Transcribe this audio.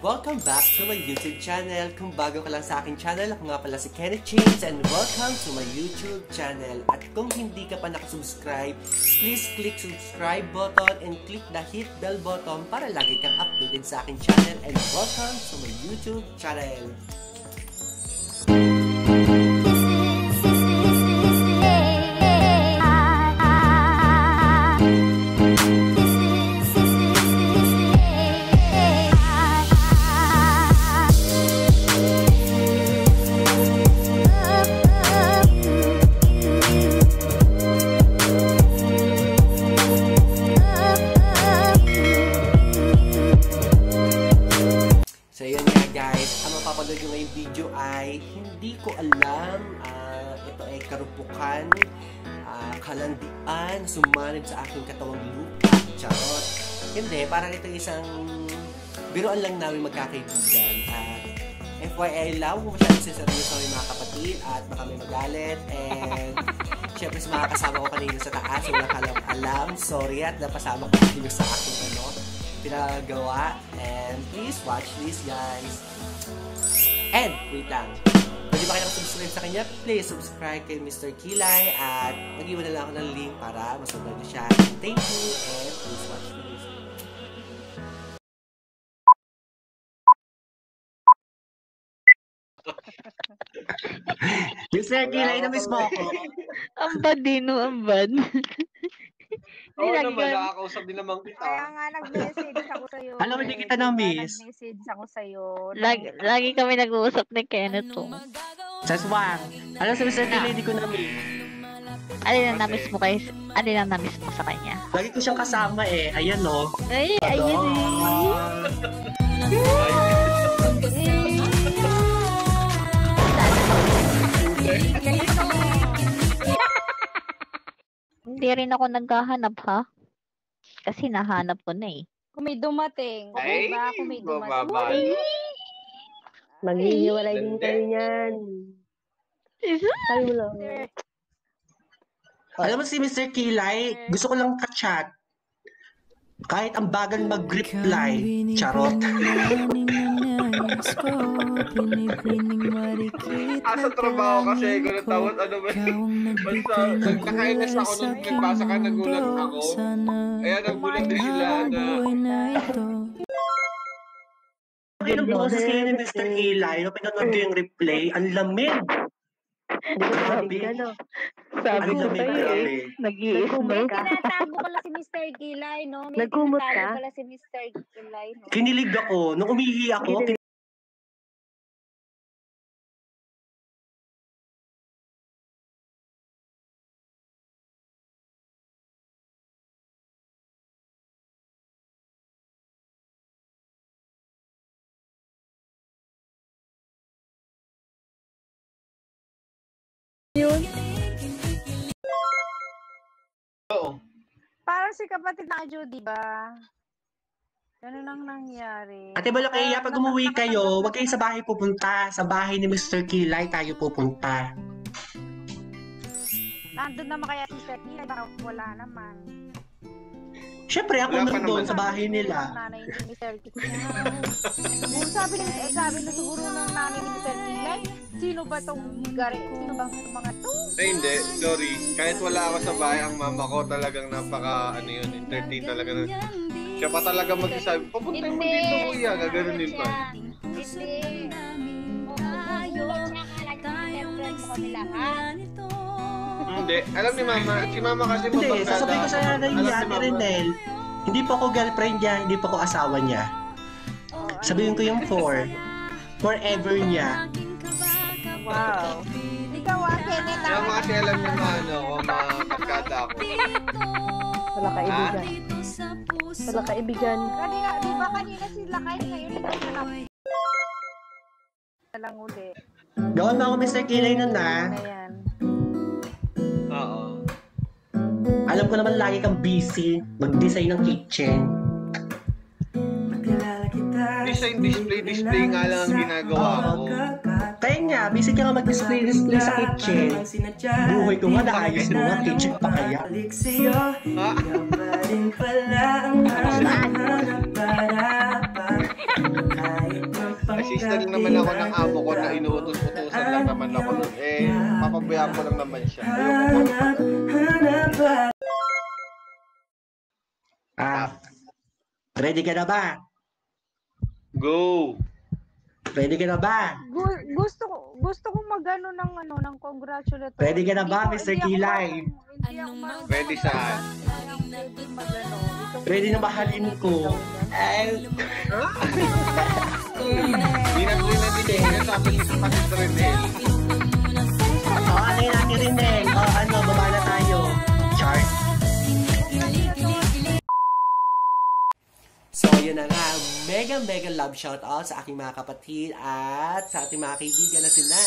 welcome back to my YouTube channel. Kung bago ka lang sa aking channel, ako nga pala si Kenneth James and welcome to my YouTube channel. At kung hindi ka pa nakasubscribe, please click subscribe button and click the hit bell button para lagi kang updated sa aking channel and welcome to my YouTube channel. So yun nga guys, ang mapapanood nyo ngayong video ay hindi ko alam, ito ay karupukan, kalandian, sumanib sa aking katawang lupa, charot. Hindi, parang ito isang biruan lang namin magkakaibigan. FYI lang, kung masyadong seryoso yung mga kapatid at baka may magalit. And syempre sa mga kasama ko kanina sa taas, wala ka lang alam, sorry at napasama ko kanina sa aking pinagawa. And please watch this guys. And wait lang, pwede ba kayo subscribe sa kanya? Please subscribe kay Mr. Kilay at mag-iwan na lang ako ng link para masundan nyo siya. Thank you and please watch this. Mr. Kilay, na-miss mo ako. Ambad din, no? Ambad. Oo naman, nakakausap din naman kita. Kaya nga nag-message ako sa'yo. Alam mo, hindi kita na-miss. Nag-message ako sa'yo. Lagi kami nag-uusap ni Kenneth po. Sa swang. Alam sa Mr. Kilay, hindi ko na-miss. Alin ang na-miss mo kayo? Alin ang na-miss mo sa kanya? Lagi ko siyang kasama eh. Ayan no. Ay, ayun Hindi rin ako naghahanap ha. Kasi nahanap ko na eh. Kung may dumating. Ay, diba? Kung may dumating. babay. Maghihiwalay din kayo niyan. Sabi mo lang. Alam mo si Mr. Kilay, gusto ko lang ka-chat. Kahit ang bagal mag-reply. Charot. Sa trabaho kasi ko natawad, ano ba? Basta, nakainis ako nung nagbasa ka, nagulat ako. Kaya nagulat din sila na... Ilang boses kayo ni Mr. Kilay, no, pinanood ko yung replay, ang lamig. Grabe ka, no? Sabi ko sa'yo eh. Nag-i-smoke. Tinatago pala si Mr. Kilay, no? May Nagkumot tinatago ka? pala si Mr. Kilay, no? Kinilig ako. Nung umihi ako, Oo. Parang si kapatid na Judy ba? Ganun ang nangyari. Ate Balakaya, pag umuwi kayo, huwag kayo sa bahay pupunta. Sa bahay ni Mr. Kilay tayo pupunta. Nandun naman kaya si Mr. Kilay, baka wala naman. Siyempre, ako Wala pa nandun naman. sa bahay nila. Nanay ni Mr. Kilay. Sabi na siguro ng nanay ni Mr. Kilay, sino ba tong gari? Sino bang mga to? Ay, hindi. Sorry. Kahit wala ako sa bahay, ang mama ko talagang napaka, entertain talaga. Siya pa talaga magsasabi, papunta mo dito, kuya. Gaganunin pa. Hindi. Kami lahat. Hindi. Alam ni mama, si mama kasi Hindi, mabangkada. sasabihin ko sa nanay Alam niya, si Ate mama. Renel, hindi pa ako girlfriend niya, hindi pa ako asawa niya. Sabihin ko yung forever niya. Wow. Ikaw Kenneth. Kaya mga kasi alam niya na mabangkada ako. Wala kaibigan. Wala kaibigan. Kanina, di ba kanina sila kayo ngayon na lang uli. Gawin ba ako Mr. Kilay nun na? Na yan. Oo. Alam ko naman lagi kang busy mag-design ng kitchen. Display nga lang ang ginagawa ko. Kaya nga, busy ka nga mag-display sa kitchen. Buhay ko nga, naayos mo nga, kitchen pa kaya. Ha? pinadala naman ako ng amo ko na inuutos-utosan lang naman ako nun. Eh, papabayaan ko lang naman siya. Ayoko makapag Ready ka na ba? Go! Ready ka na ba? Gusto kong magano ng congratulatory. Ready ka na ba, Mr. Kilay? Hindi ako marunong. Ready saan? Ready na mahalin ko. Hindi na din sinasabi sa kapatid Renel. Ano yung natin rin eh. Baba na tayo. Chart. So, yun na nga. Mega love shoutout sa aking mga kapatid at sa ating mga kaibigan na sila